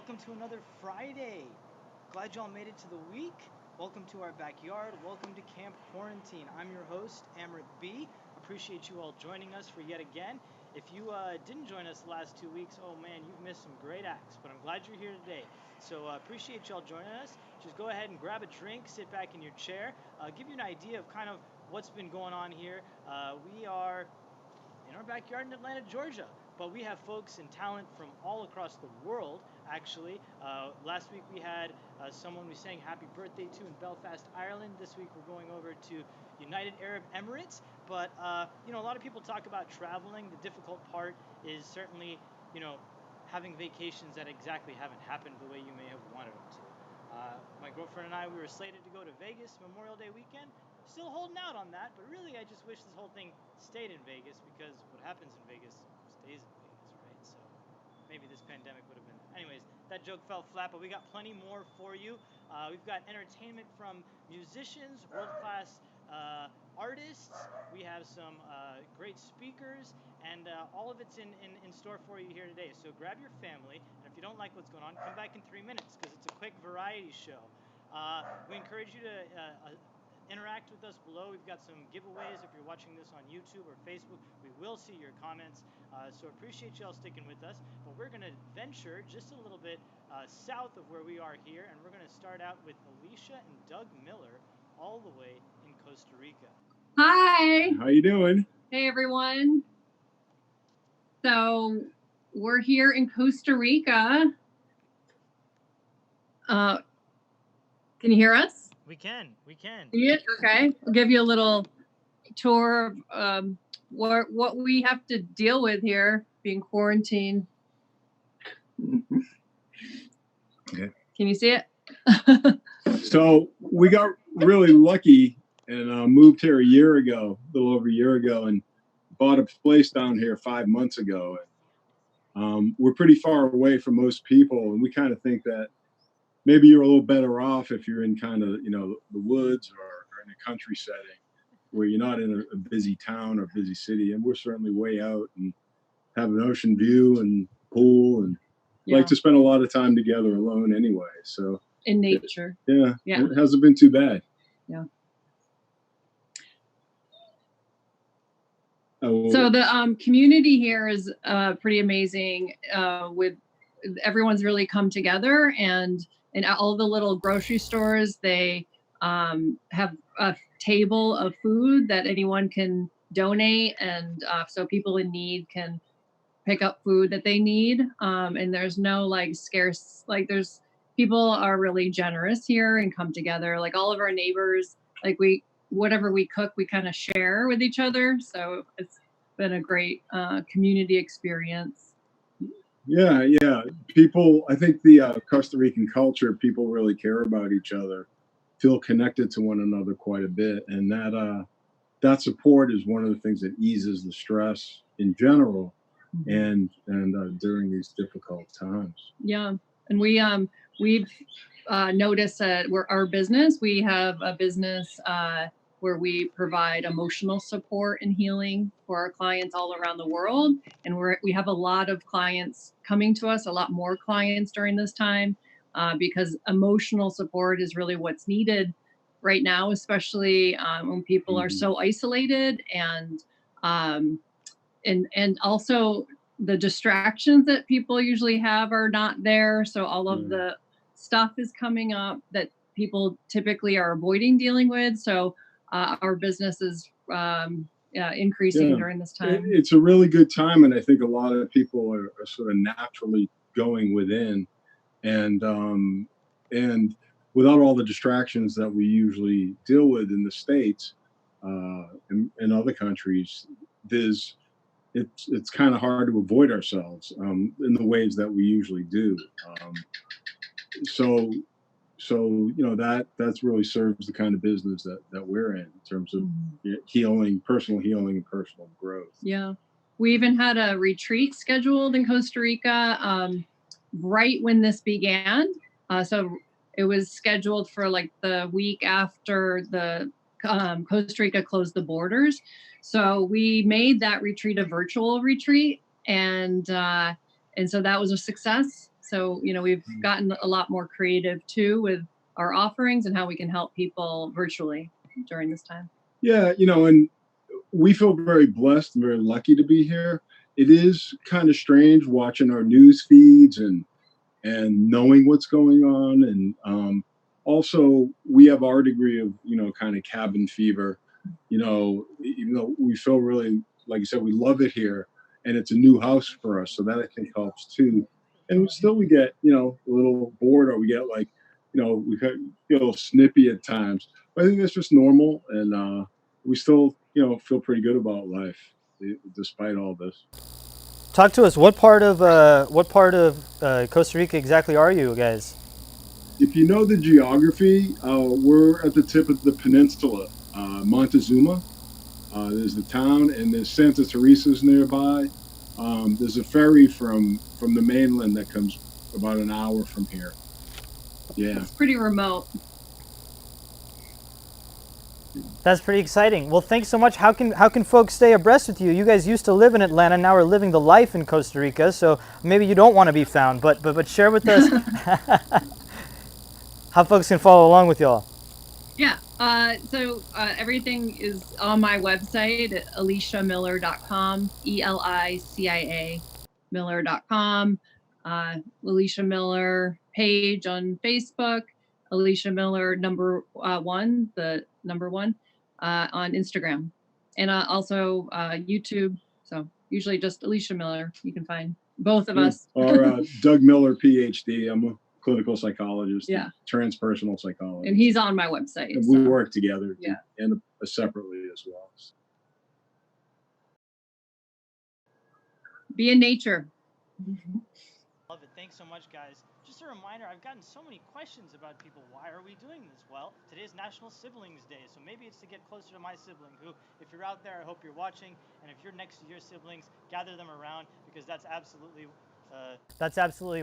welcome to another Friday. Glad y'all made it to the week. Welcome to our backyard. Welcome to Camp Quarantine. I'm your host, Amrit B. Appreciate you all joining us for yet again. If you didn't join us the last 2 weeks, oh man, you've missed some great acts, but I'm glad you're here today. So appreciate y'all joining us. Just go ahead and grab a drink, sit back in your chair, give you an idea of kind of what's been going on here. We are in our backyard in Atlanta, Georgia. But we have folks and talent from all across the world, actually. Last week we had someone we sang happy birthday to in Belfast, Ireland. This week we're going over to United Arab Emirates. But, a lot of people talk about traveling. The difficult part is certainly, having vacations that exactly haven't happened the way you may have wanted them to. My girlfriend and I, we were slated to go to Vegas Memorial Day weekend. Still holding out on that, but really I just wish this whole thing stayed in Vegas, because what happens in Vegas stays in Vegas, right? So maybe this pandemic would have been. Anyways, that joke fell flat, but we got plenty more for you. We've got entertainment from musicians, world-class artists. We have some great speakers, and all of it's in store for you here today. So grab your family, and if you don't like what's going on, come back in 3 minutes, because it's a quick variety show. We encourage you to interact with us below. We've got some giveaways if you're watching this on YouTube or Facebook. We will see your comments, so appreciate y'all sticking with us. But we're going to venture just a little bit south of where we are here, and we're going to start out with Alicia and Doug Miller, all the way in Costa Rica. Hi. How you doing? Hey, everyone. So we're here in Costa Rica. Can you hear us? We can. Yeah, okay. I'll give you a little tour of what we have to deal with here, being quarantined. Okay. Can you see it? So we got really lucky and moved here a little over a year ago, and bought a place down here 5 months ago. We're pretty far away from most people, and we kind of think that maybe you're a little better off if you're in kind of, the woods or in a country setting where you're not in a busy town or busy city. And we're certainly way out and have an ocean view and pool, and like to spend a lot of time together alone anyway. So in nature. Yeah. It hasn't been too bad. Yeah. So the community here is pretty amazing. With everyone's really come together, and in all the little grocery stores, they have a table of food that anyone can donate, and so people in need can pick up food that they need. And there's no scarce, there's people are really generous here and come together. Like all of our neighbors, whatever we cook, we kind of share with each other. So it's been a great community experience. Yeah. People, I think the Costa Rican culture, people really care about each other, feel connected to one another quite a bit. And that support is one of the things that eases the stress in general, and during these difficult times. Yeah. And we've noticed that our business, we have a business where we provide emotional support and healing for our clients all around the world. And we have a lot of clients coming to us, a lot more clients during this time, because emotional support is really what's needed right now, especially when people are so isolated, and also the distractions that people usually have are not there. So all of the stuff is coming up that people typically are avoiding dealing with. So our business is increasing during this time. It's a really good time, and I think a lot of people are sort of naturally going within, and without all the distractions that we usually deal with in the States, in other countries, it's kind of hard to avoid ourselves in the ways that we usually do. So that's really serves the kind of business that we're in terms of healing, personal healing, and personal growth. Yeah. We even had a retreat scheduled in Costa Rica right when this began. So it was scheduled for the week after the Costa Rica closed the borders. So we made that retreat a virtual retreat, and so that was a success. So, we've gotten a lot more creative too with our offerings and how we can help people virtually during this time. Yeah, and we feel very blessed and very lucky to be here. It is kind of strange watching our news feeds and knowing what's going on. And also, we have our degree of, kind of cabin fever, even though we feel really, like you said, we love it here and it's a new house for us. So that I think helps too. And we get, a little bored, or we get like, we get a little snippy at times. But I think that's just normal. And we still, feel pretty good about life despite all this. Talk to us. What part of Costa Rica exactly are you guys? If you know the geography, we're at the tip of the peninsula, Montezuma. There's the town, and there's Santa Teresa's nearby. There's a ferry from the mainland that comes about an hour from here. Yeah, It's pretty remote. That's pretty exciting. Well, thanks so much. How can folks stay abreast with you? You guys used to live in Atlanta, now are living the life in Costa Rica. So maybe you don't want to be found, but share with us how folks can follow along with y'all. Yeah. So everything is on my website at aliciamiller.com, ELICIA Miller.com. Alicia Miller page on Facebook, Alicia Miller #1, the number one, on Instagram, and also YouTube. So usually just Alicia Miller. You can find both of us. Or Doug Miller, PhD. I'm a clinical psychologist, Yeah, transpersonal psychologist, and he's on my website. And we work together, yeah, and separately as well. Be in nature. Love it. Thanks so much, guys. Just a reminder, I've gotten so many questions about people. Why are we doing this? Well, today is National Siblings Day, so maybe it's to get closer to my sibling, who, if you're out there, I hope you're watching, and if you're next to your siblings, gather them around, because that's absolutely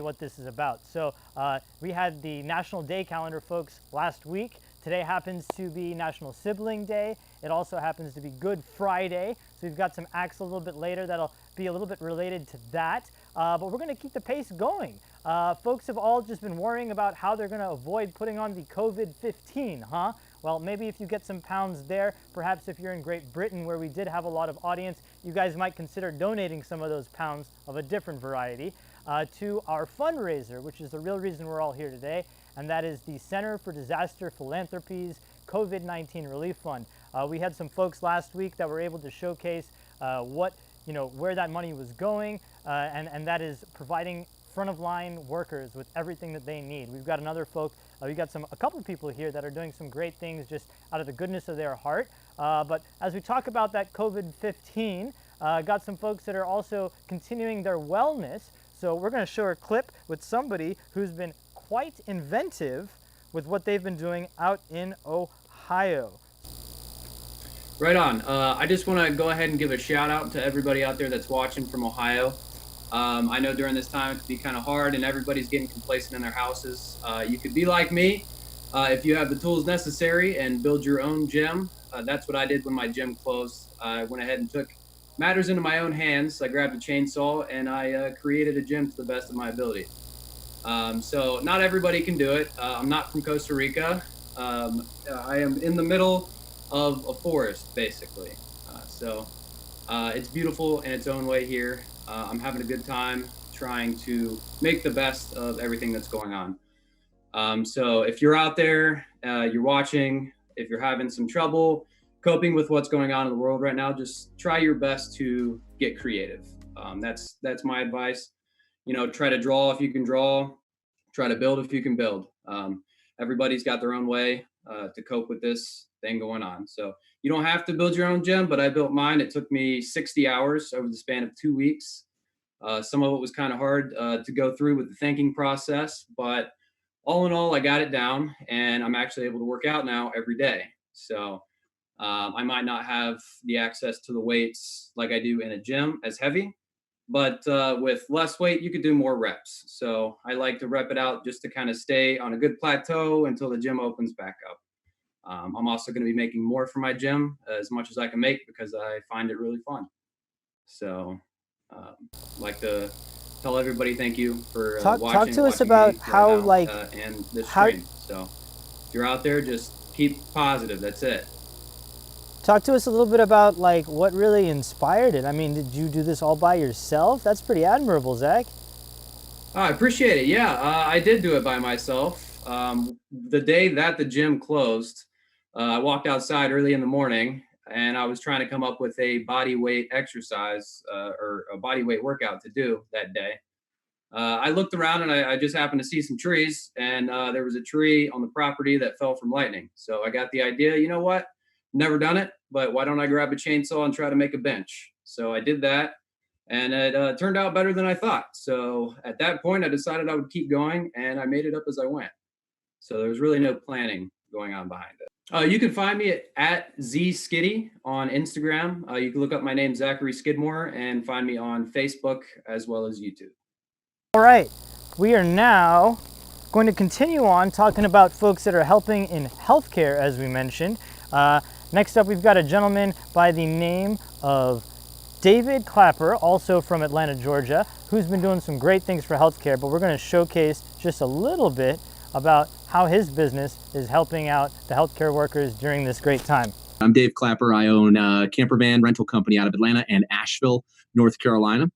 what this is about. So we had the National Day calendar, folks, last week. Today happens to be National Sibling Day. It also happens to be Good Friday. So we've got some acts a little bit later that'll be a little bit related to that. But we're going to keep the pace going. Folks have all just been worrying about how they're going to avoid putting on the COVID-15, huh? Well, maybe if you get some pounds there, perhaps if you're in Great Britain, where we did have a lot of audience, you guys might consider donating some of those pounds of a different variety to our fundraiser, which is the real reason we're all here today, and that is the Center for Disaster Philanthropy's COVID-19 Relief Fund. We had some folks last week that were able to showcase where that money was going, and that is providing front of line workers with everything that they need. We've got we've got a couple of people here that are doing some great things just out of the goodness of their heart. But as we talk about that COVID-15, got some folks that are also continuing their wellness. So we're going to show a clip with somebody who's been quite inventive with what they've been doing out in Ohio. Right on. I just want to go ahead and give a shout out to everybody out there that's watching from Ohio. I know during this time it can be kind of hard and everybody's getting complacent in their houses. You could be like me if you have the tools necessary and build your own gym. That's what I did when my gym closed. I went ahead and took matters into my own hands. I grabbed a chainsaw and I created a gym to the best of my ability. So not everybody can do it. I'm not from Costa Rica. I am in the middle of a forest, basically. So it's beautiful in its own way here. I'm having a good time trying to make the best of everything that's going on. So if you're out there, you're watching, if you're having some trouble coping with what's going on in the world right now, just try your best to get creative. That's my advice. Try to draw if you can draw, try to build if you can build. Everybody's got their own way to cope with this thing going on. So you don't have to build your own gym, but I built mine. It took me 60 hours over the span of 2 weeks. Some of it was kind of hard to go through with the thinking process, but all in all, I got it down and I'm actually able to work out now every day. So I might not have the access to the weights like I do in a gym as heavy, but with less weight, you could do more reps. So I like to rep it out just to kind of stay on a good plateau until the gym opens back up. I'm also going to be making more for my gym, as much as I can make, because I find it really fun. So like to tell everybody thank you for Talk watching to us me about right how, now, like, and this how stream. So if you're out there, just keep positive. That's it. talk to us a little bit about, like, what really inspired it. I mean, did you do this all by yourself? That's pretty admirable, Zach. Oh, I appreciate it. Yeah, I did do it by myself. The day that the gym closed, I walked outside early in the morning and I was trying to come up with a body weight exercise or a body weight workout to do that day. I looked around and I just happened to see some trees, and there was a tree on the property that fell from lightning. So I got the idea, you know what? Never done it, but why don't I grab a chainsaw and try to make a bench? So I did that, and it turned out better than I thought. So at that point, I decided I would keep going, and I made it up as I went. So there was really no planning going on behind it. You can find me at ZSkiddy on Instagram. You can look up my name, Zachary Skidmore, and find me on Facebook as well as YouTube. All right, we are now going to continue on talking about folks that are helping in healthcare, as we mentioned. Next up, we've got a gentleman by the name of David Clapper, also from Atlanta, Georgia, who's been doing some great things for healthcare, but we're going to showcase just a little bit about how his business is helping out the healthcare workers during this great time. I'm Dave Clapper. I own a camper van rental company out of Atlanta and Asheville, North Carolina.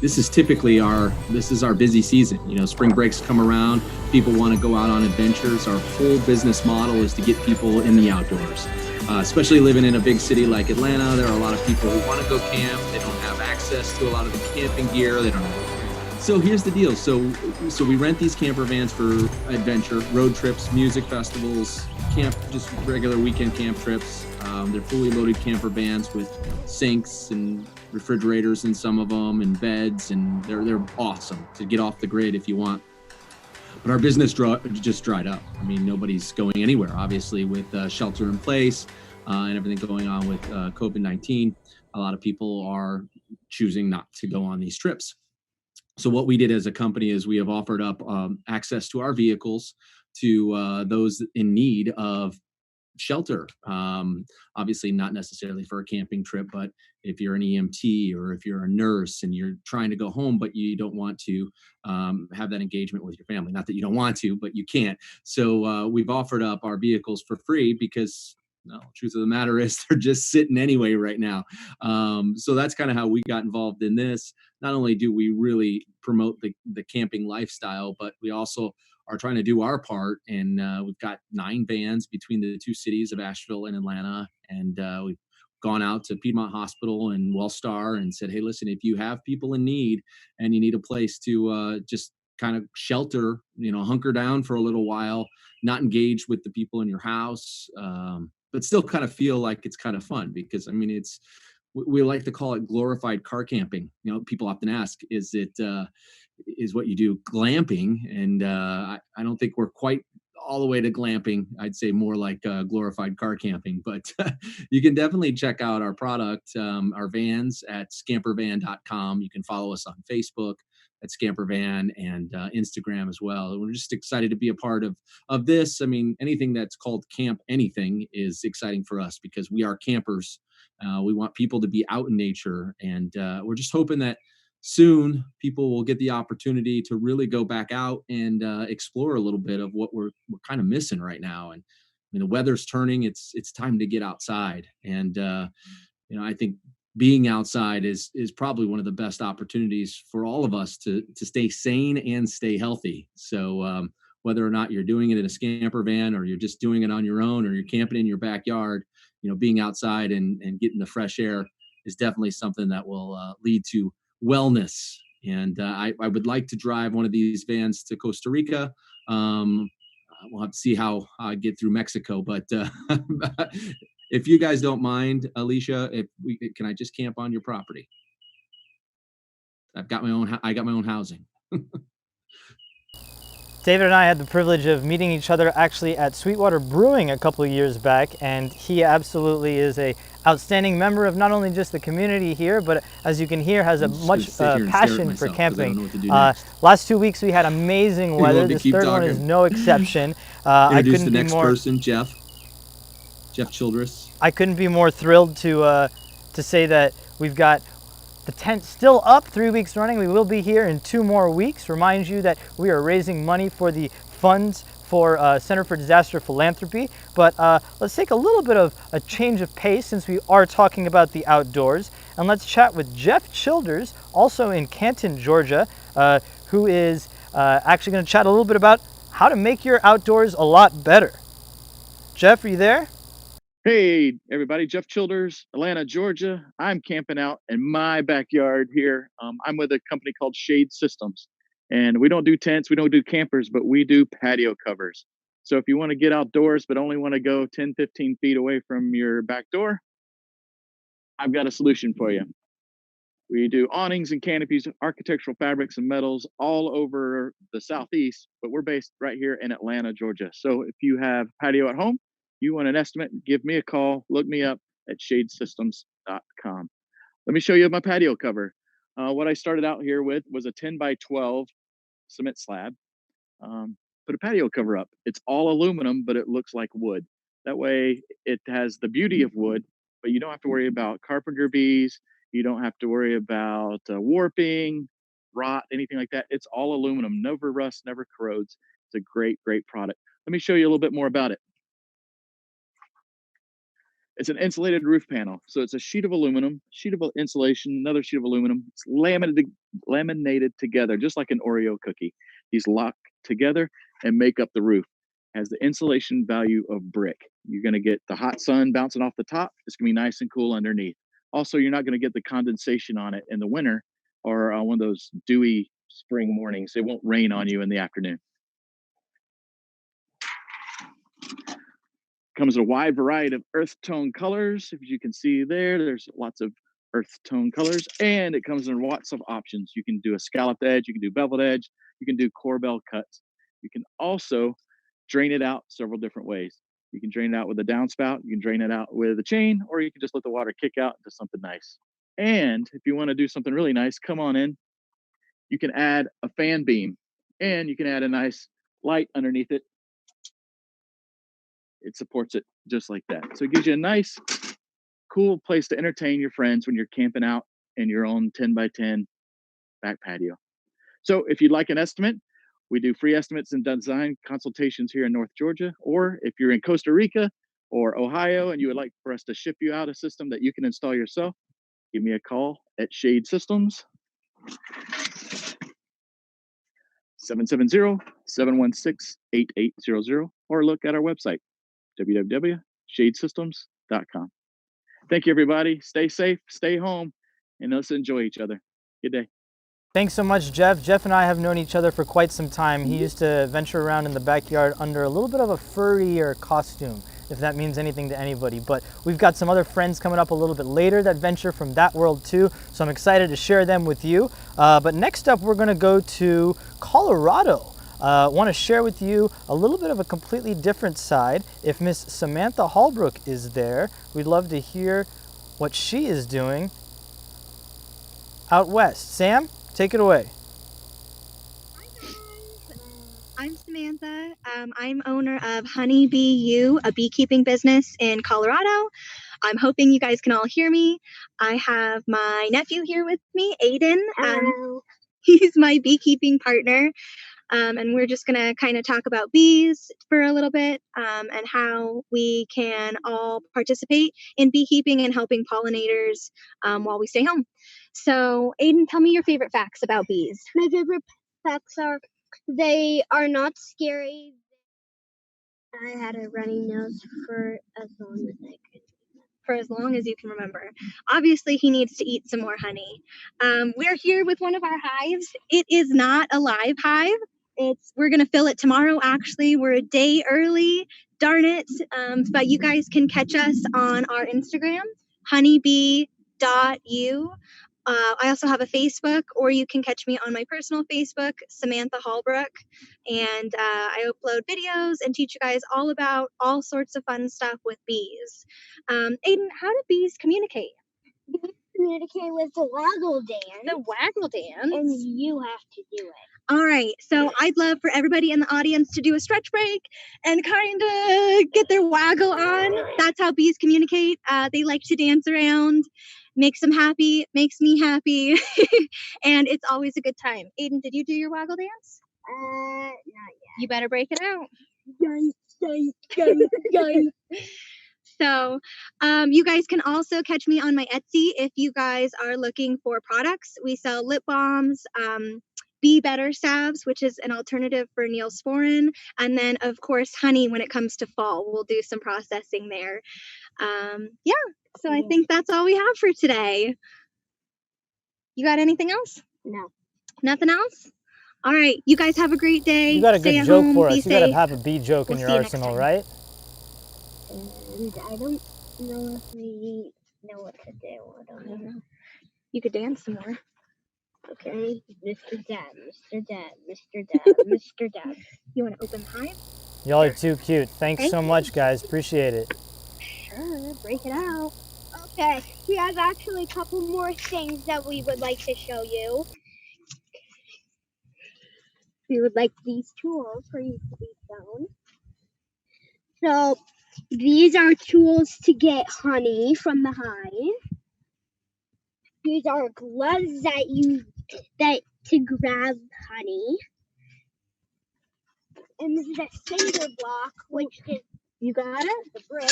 This is typically our busy season. You know, spring breaks come around, people want to go out on adventures. Our whole business model is to get people in the outdoors. Especially living in a big city like Atlanta, there are a lot of people who want to go camp. They don't have access to a lot of the camping gear. They don't know. So here's the deal. So we rent these camper vans for adventure, road trips, music festivals, camp, just regular weekend camp trips. They're fully loaded camper vans with sinks and refrigerators in some of them and beds, and they're awesome to get off the grid if you want. But our business just dried up. I mean, nobody's going anywhere, obviously, with shelter in place and everything going on with COVID-19. A lot of people are choosing not to go on these trips. So what we did as a company is we have offered up access to our vehicles to those in need of shelter. Obviously not necessarily for a camping trip, but if you're an EMT or if you're a nurse and you're trying to go home, but you don't want to have that engagement with your family. Not that you don't want to, but you can't. So we've offered up our vehicles for free because no, truth of the matter is they're just sitting anyway right now. So that's kind of how we got involved in this. Not only do we really promote the camping lifestyle, but we also are trying to do our part. And we've got 9 vans between the 2 cities of Asheville and Atlanta. And we've gone out to Piedmont Hospital and Wellstar and said, hey, listen, if you have people in need and you need a place to just kind of shelter, you know, hunker down for a little while, not engage with the people in your house, but still kind of feel like it's kind of fun because, I mean, we like to call it glorified car camping. You know, people often ask, is what you do glamping? And I don't think we're quite all the way to glamping. I'd say more like glorified car camping, but you can definitely check out our product, our vans at scampervan.com. You can follow us on Facebook at Scampervan and Instagram as well. We're just excited to be a part of this. I mean, anything that's called camp anything is exciting for us because we are campers. We want people to be out in nature, and we're just hoping that soon people will get the opportunity to really go back out and explore a little bit of what we're kind of missing right now. And I mean, the weather's turning. It's time to get outside, and you know, I think being outside is probably one of the best opportunities for all of us to stay sane and stay healthy. So whether or not you're doing it in a scamper van or you're just doing it on your own or you're camping in your backyard, you know, being outside and getting the fresh air is definitely something that will lead to wellness. And I would like to drive one of these vans to Costa Rica. We'll have to see how I get through Mexico, but if you guys don't mind, Alicia, can I just camp on your property? I got my own housing. David and I had the privilege of meeting each other actually at Sweetwater Brewing a couple of years back, and he absolutely is a outstanding member of not only just the community here, but as you can hear, has a much passion for camping. Last 2 weeks we had amazing weather. This third one is no exception. I couldn't the be next more person, Jeff Childress. I couldn't be more thrilled to say that we've got the tent still up 3 weeks running. We will be here in 2 more weeks. Remind you that we are raising money for the funds for Center for Disaster Philanthropy. But let's take a little bit of a change of pace since we are talking about the outdoors. And let's chat with Jeff Childers, also in Canton, Georgia, who is actually going to chat a little bit about how to make your outdoors a lot better. Jeff, are you there? Hey, everybody. Jeff Childers, Atlanta, Georgia. I'm camping out in my backyard here. I'm with a company called Shade Systems, and we don't do tents, we don't do campers, but we do patio covers. So if you want to get outdoors but only want to go 10, 15 feet away from your back door, I've got a solution for you. We do awnings and canopies, architectural fabrics and metals all over the Southeast, but we're based right here in Atlanta, Georgia. So if you have patio at home, you want an estimate, give me a call, look me up at shadesystems.com. Let me show you my patio cover. What I started out here with was a 10 by 12 cement slab. Put a patio cover up. It's all aluminum, but it looks like wood. That way it has the beauty of wood, but you don't have to worry about carpenter bees. You don't have to worry about warping, rot, anything like that. It's all aluminum, never rusts, never corrodes. It's a great, great product. Let me show you a little bit more about it. It's an insulated roof panel. So it's a sheet of aluminum, sheet of insulation, another sheet of aluminum. It's laminated together, just like an Oreo cookie. These lock together and make up the roof. Has the insulation value of brick. You're going to get the hot sun bouncing off the top. It's going to be nice and cool underneath. Also, you're not going to get the condensation on it in the winter or on one of those dewy spring mornings. It won't rain on you in the afternoon. Comes in a wide variety of earth tone colors. If you can see there's lots of earth tone colors, and it comes in lots of options. You can do a scalloped edge, you can do beveled edge, you can do corbel cuts. You can also drain it out several different ways. You can drain it out with a downspout, you can drain it out with a chain, or you can just let the water kick out into something nice. And if you want to do something really nice, come on in. You can add a fan beam, and you can add a nice light underneath it. It supports it just like that. So it gives you a nice, cool place to entertain your friends when you're camping out in your own 10 by 10 back patio. So if you'd like an estimate, we do free estimates and design consultations here in North Georgia. Or if you're in Costa Rica or Ohio and you would like for us to ship you out a system that you can install yourself, give me a call at Shade Systems, 770-716-8800, or look at our website, www.shadesystems.com. Thank you, everybody. Stay safe, stay home, and let's enjoy each other. Good day. Thanks so much, Jeff. Jeff and I have known each other for quite some time. He used to venture around in the backyard under a little bit of a furrier costume, if that means anything to anybody. But we've got some other friends coming up a little bit later that venture from that world too, so I'm excited to share them with you. But next up, we're going to go to Colorado. Want to share with you a little bit of a completely different side. If Miss Samantha Hallbrook is there, we'd love to hear what she is doing out west. Sam, take it away. Hi guys, I'm Samantha. I'm owner of Honey Bee U, a beekeeping business in Colorado. I'm hoping you guys can all hear me. I have my nephew here with me, Aiden. He's my beekeeping partner. And we're just going to kind of talk about bees for a little bit and how we can all participate in beekeeping and helping pollinators while we stay home. So, Aiden, tell me your favorite facts about bees. My favorite facts are they are not scary. I had a runny nose for as long as I could. For as long as you can remember. Obviously, he needs to eat some more honey. We're here with one of our hives. It is not a live hive. We're gonna fill it tomorrow. Actually, we're a day early. Darn it! But you guys can catch us on our Instagram, honeybee.u. I also have a Facebook, or you can catch me on my personal Facebook, Samantha Hallbrook. And I upload videos and teach you guys all about all sorts of fun stuff with bees. Aiden, how do bees communicate? Bees communicate with the waggle dance. The waggle dance? And you have to do it. All right, so I'd love for everybody in the audience to do a stretch break and kind of get their waggle on. That's how bees communicate. They like to dance around. makes them happy, makes me happy, and it's always a good time. Aiden, did you do your waggle dance? Not yet. You better break it out. Yay. So you guys can also catch me on my Etsy if you guys are looking for products. We sell lip balms, Be Better salves, which is an alternative for Neosporin, and then of course honey when it comes to fall. We'll do some processing there. Yeah, so I think that's all we have for today. You got anything else? No. Nothing else? All right, you guys have a great day. You got a Stay good at joke home, for be us. You got to safe. have a bee joke in We'll your see you next arsenal, time. right? And I don't know if we know what to do. I don't know. You could dance some more. Okay, Mr. Dad, Mr. Dad, Mr. Dad, Mr. Dad. You want to open the hive? Y'all are too cute. Thanks Thank so you. much, guys. Appreciate it. Sure, break it out. Okay, we have actually a couple more things that we would like to show you. We would like these tools for you to be shown. So, these are tools to get honey from the hive. These are gloves that to grab honey. And this is a cinder block, which is, you got it? The brick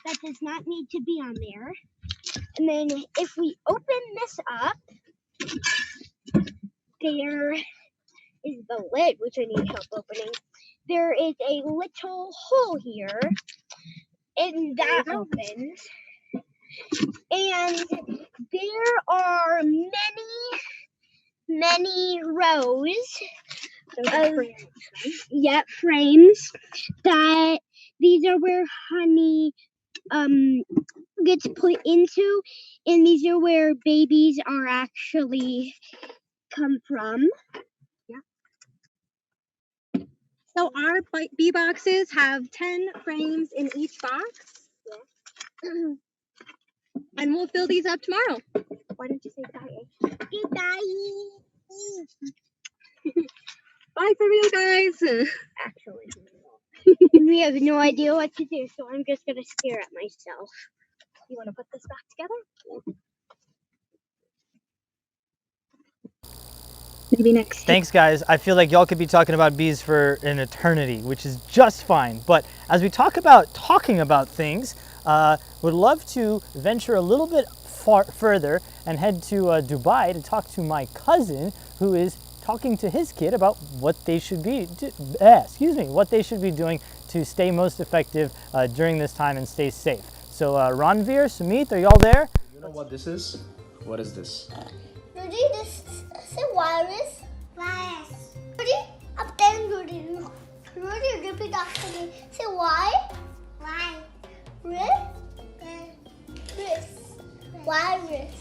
that does not need to be on there. And then if we open this up, there is the lid, which I need help opening. There is a little hole here, and that opens. And there are many rows of frames that these are where honey gets put into, and these are where babies are actually come from. So our bee boxes have 10 frames in each box. Yeah. And we'll fill these up tomorrow. Why don't you say bye? Goodbye. Bye for real, guys. Actually, we have no idea what to do, so I'm just gonna stare at myself. You want to put this back together? Maybe next. Thanks, guys. I feel like y'all could be talking about bees for an eternity, which is just fine. But as we talk about talking about things, would love to venture a little bit further and head to Dubai to talk to my cousin, who is talking to his kid about what they should be, what they should be doing to stay most effective during this time and stay safe. So Ranveer, Sumit, are y'all there? You know what this is? What is this? Rudy, this is a virus. Virus. Rudy, I'm telling Rudy. Rudy, repeat after me. Say why? Why? Virus.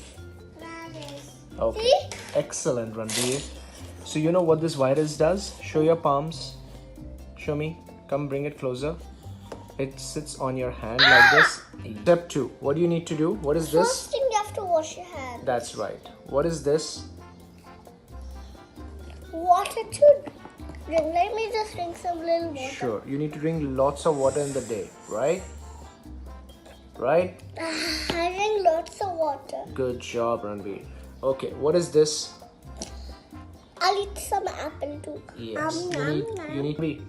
Virus. Okay. See? Excellent, Ranveer. So you know what this virus does? Show your palms. Show me. Come bring it closer. It sits on your hand like this. Step 2. What do you need to do? What is this? First thing you have to wash your hands. That's right. What is this? Water to drink. Let me just drink some little water. Sure. You need to drink lots of water in the day, right? Right? I drink lots of water. Good job, Ranveer. Okay, what is this? I'll eat some apple too. Yes. You need to be.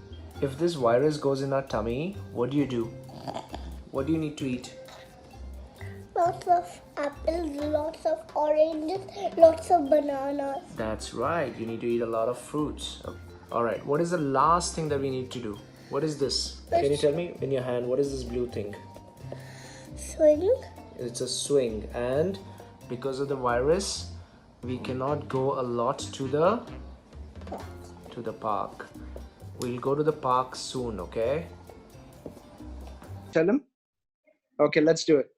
If this virus goes in our tummy, what do you do? What do you need to eat? Lots of apples, lots of oranges, lots of bananas. That's right. You need to eat a lot of fruits. All right. What is the last thing that we need to do? What is this? Can you tell me in your hand? What is this blue thing? Swing. It's a swing, and because of the virus, we cannot go a lot to the park. We'll go to the park soon. Okay. Tell him. Okay. Let's do it.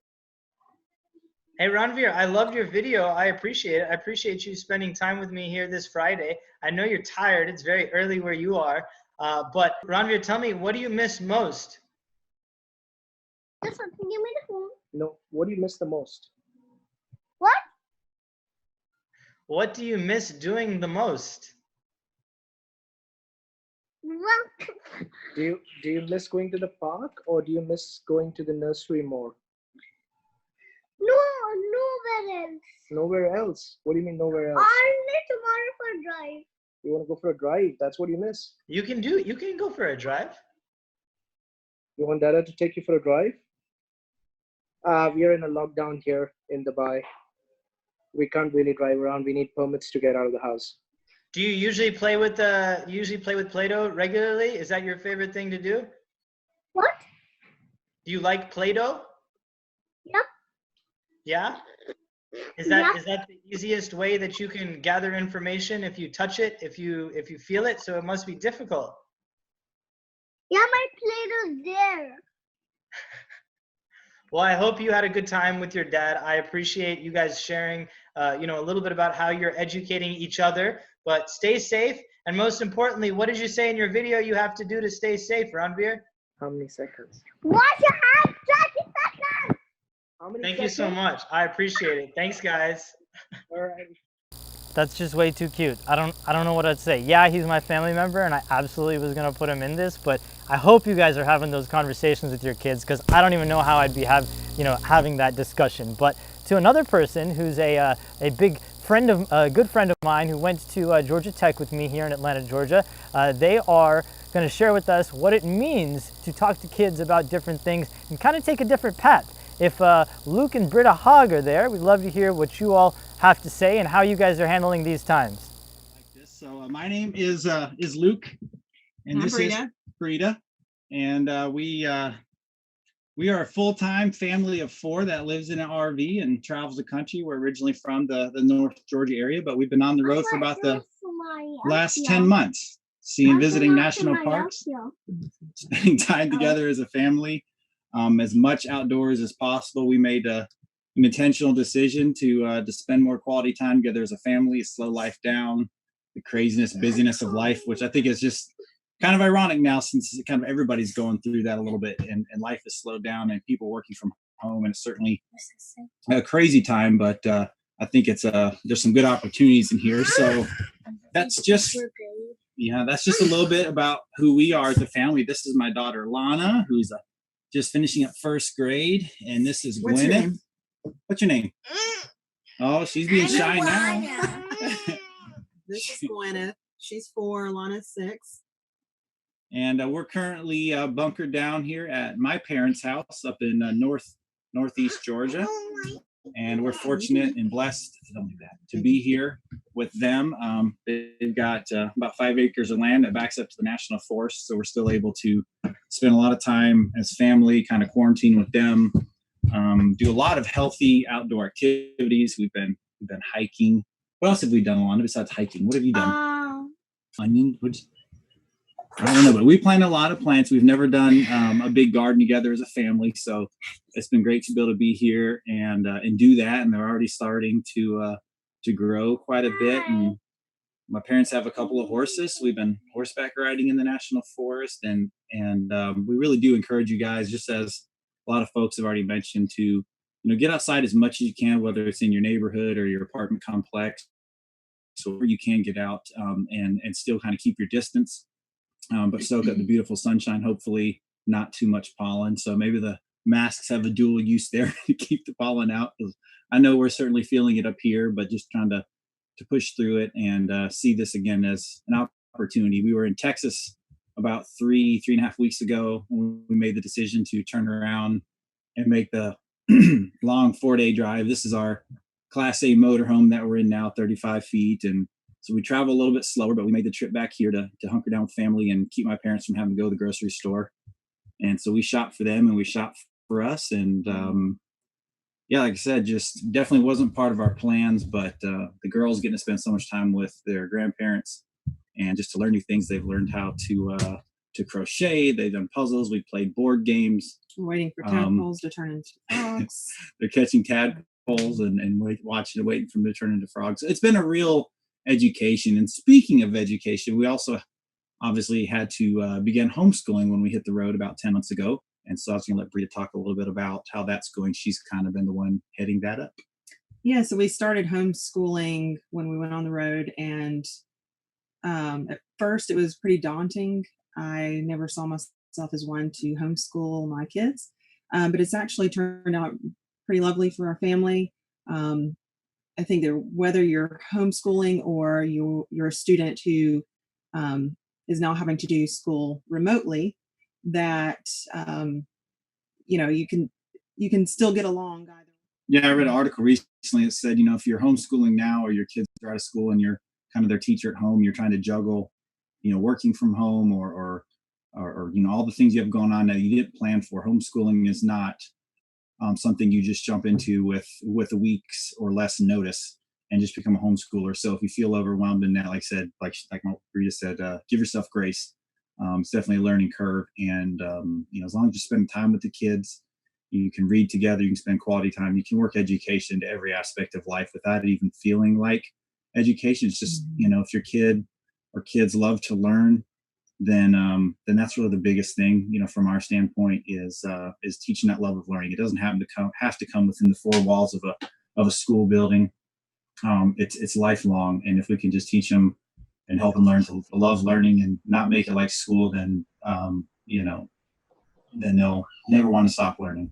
Hey Ranveer, I loved your video. I appreciate it. I appreciate you spending time with me here this Friday. I know you're tired. It's very early where you are. But Ranveer, tell me, what do you miss most? There's something in my phone. No. What do you miss the most? What? What do you miss doing the most? Do you miss going to the park, or do you miss going to the nursery more? No, nowhere else. Nowhere else? What do you mean nowhere else? Only tomorrow for a drive. You want to go for a drive? That's what you miss. You can go for a drive. You want Dada to take you for a drive? We are in a lockdown here in Dubai. We can't really drive around. We need permits to get out of the house. Do you usually play with Play-Doh regularly? Is that your favorite thing to do? What? Do you like Play-Doh? Yep. Yeah? Is that the easiest way that you can gather information if you touch it, if you feel it? So it must be difficult. Yeah, my Play-Doh's there. Well, I hope you had a good time with your dad. I appreciate you guys sharing, a little bit about how you're educating each other. But stay safe, and most importantly, what did you say in your video you have to do to stay safe, Ranveer? How many seconds? Wash your hands 30 seconds. How many Thank seconds? you so much. I appreciate it. Thanks, guys. All right. That's just way too cute. I don't know what to say. Yeah, he's my family member, and I absolutely was gonna put him in this, but I hope you guys are having those conversations with your kids, because I don't even know how I'd be having that discussion. But to another person who's a good friend of mine who went to Georgia Tech with me here in Atlanta, Georgia, they are going to share with us what it means to talk to kids about different things and kind of take a different path. If Luke and Britta Hogg are there, we'd love to hear what you all have to say and how you guys are handling these times. Like this. So my name is Luke, and this is Britta, and we are a full-time family of 4 that lives in an RV and travels the country. We're originally from the North Georgia area, but we've been on the road for about the last 10 months, visiting national parks, spending time together as a family, as much outdoors as possible. We made an intentional decision to spend more quality time together as a family, slow life down, the craziness, busyness of life, which I think is just kind of ironic now, since kind of everybody's going through that a little bit, and life is slowed down and people working from home, and it's certainly a crazy time, but I think it's there's some good opportunities in here. So that's just a little bit about who we are as a family. This is my daughter Lana, who's just finishing up 1st grade, and this is Gwyneth. What's your name? Oh, she's being shy now. This is Gwyneth. She's 4, Lana's 6. And we're currently bunkered down here at my parents' house up in northeast Georgia. And we're fortunate and blessed to be here with them. They've got about 5 acres of land that backs up to the National Forest. So we're still able to spend a lot of time as family, kind of quarantine with them, do a lot of healthy outdoor activities. We've been hiking. What else have we done, Alana, besides hiking? What have you done? Onion? I don't know, but we plant a lot of plants. We've never done a big garden together as a family, so it's been great to be able to be here and do that. And they're already starting to grow quite a bit. And my parents have a couple of horses. We've been horseback riding in the National Forest, and we really do encourage you guys, just as a lot of folks have already mentioned, to get outside as much as you can, whether it's in your neighborhood or your apartment complex, so where you can get out and still kind of keep your distance. But soak up the beautiful sunshine, hopefully not too much pollen. So maybe the masks have a dual use there to keep the pollen out. I know we're certainly feeling it up here, but just trying to push through it and see this again as an opportunity. We were in Texas about 3.5 weeks ago when we made the decision to turn around and make the long 4-day drive. This is our Class A motorhome that we're in now, 35 feet. And so we travel a little bit slower, but we made the trip back here to hunker down with family and keep my parents from having to go to the grocery store. And so we shopped for them and we shopped for us. And like I said, just definitely wasn't part of our plans, but the girls getting to spend so much time with their grandparents and just to learn new things. They've learned how to crochet. They've done puzzles. We played board games. We're waiting for tadpoles to turn into frogs. They're catching tadpoles and watching and waiting for them to turn into frogs. It's been a real education. And speaking of education, we also obviously had to begin homeschooling when we hit the road about 10 months ago. And so I was going to let Britta talk a little bit about how that's going. She's kind of been the one heading that up. Yeah, so we started homeschooling when we went on the road. And at first it was pretty daunting. I never saw myself as one to homeschool my kids. But it's actually turned out pretty lovely for our family. I think that whether you're homeschooling or you're a student who is now having to do school remotely, that you can still get along either. Yeah, I read an article recently that said, if you're homeschooling now or your kids are out of school and you're kind of their teacher at home, you're trying to juggle, working from home or all the things you have going on that you didn't plan for. Homeschooling is not something you just jump into with a week's or less notice and just become a homeschooler. So if you feel overwhelmed in that, like I said, like Rita said, give yourself grace. It's definitely a learning curve. And, as long as you spend time with the kids, you can read together, you can spend quality time, you can work education into every aspect of life without it even feeling like education. It's just, if your kid or kids love to learn, then that's really the biggest thing, from our standpoint is teaching that love of learning. It doesn't have to come within the four walls of a school building. It's lifelong. And if we can just teach them and help them learn to love learning and not make it like school, then they'll never want to stop learning.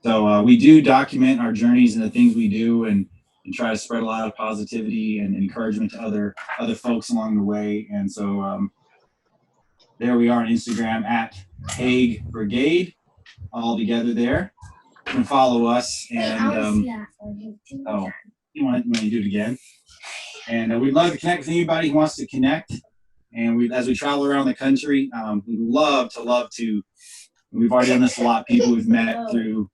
So we do document our journeys and the things we do and try to spread a lot of positivity and encouragement to other folks along the way. And so there we are on Instagram at Hague Brigade, all together there. You can follow us and you want to do it again. And we'd love to connect with anybody who wants to connect. And as we travel around the country, we love to. We've already done this a lot. People we've met through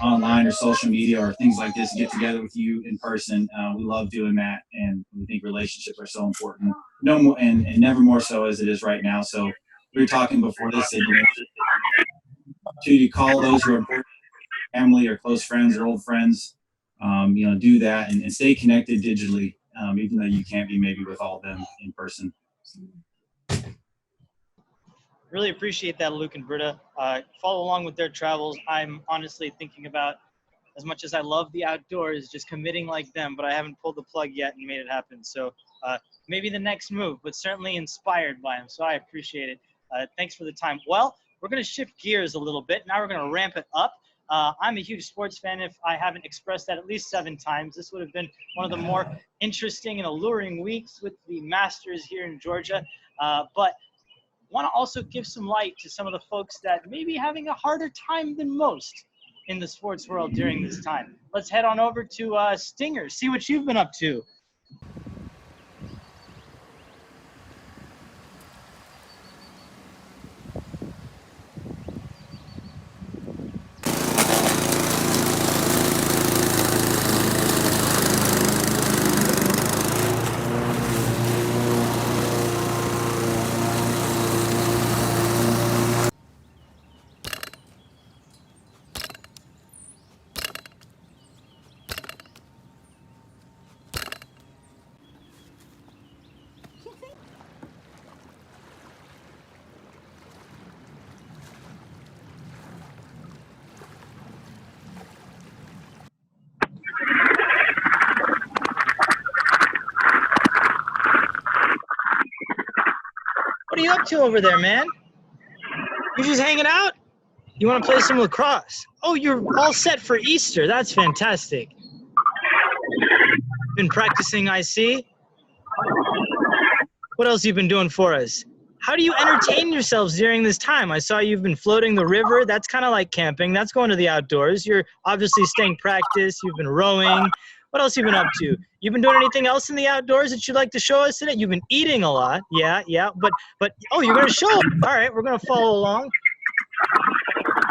online or social media or things like this, get together with you in person. We love doing that, and we think relationships are so important. No more, and never more so as it is right now. So we were talking before this, and to call those who are important, family or close friends or old friends, do that and stay connected digitally, even though you can't be maybe with all of them in person. Really appreciate that, Luke and Britta. Follow along with their travels. I'm honestly thinking about, as much as I love the outdoors, just committing like them, but I haven't pulled the plug yet and made it happen. So maybe the next move, but certainly inspired by them. So I appreciate it. Thanks for the time. Well, we're going to shift gears a little bit. Now we're going to ramp it up. I'm a huge sports fan. If I haven't expressed that at least 7 times, this would have been one of the more interesting and alluring weeks with the Masters here in Georgia. But want to also give some light to some of the folks that may be having a harder time than most in the sports world during this time. Let's head on over to Stinger, see what you've been up to. What are you up to over there, man? You just hanging out? You want to play some lacrosse? Oh, you're all set for Easter. That's fantastic. Been practicing, I see. What else you been doing for us? How do you entertain yourselves during this time? I saw you've been floating the river. That's kind of like camping. That's going to the outdoors. You're obviously staying practice. You've been rowing. What else you been up to? You've been doing anything else in the outdoors that you'd like to show us today? You've been eating a lot. Yeah. But oh, you're going to show us. All right, we're going to follow along.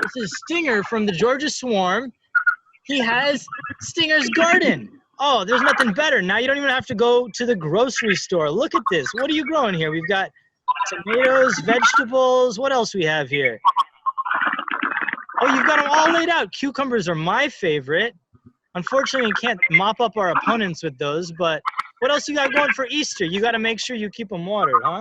This is Stinger from the Georgia Swarm. He has Stinger's Garden. Oh, there's nothing better. Now you don't even have to go to the grocery store. Look at this. What are you growing here? We've got tomatoes, vegetables. What else we have here? Oh, you've got them all laid out. Cucumbers are my favorite. Unfortunately, you can't mop up our opponents with those, but what else you got going for Easter? You got to make sure you keep them watered, huh?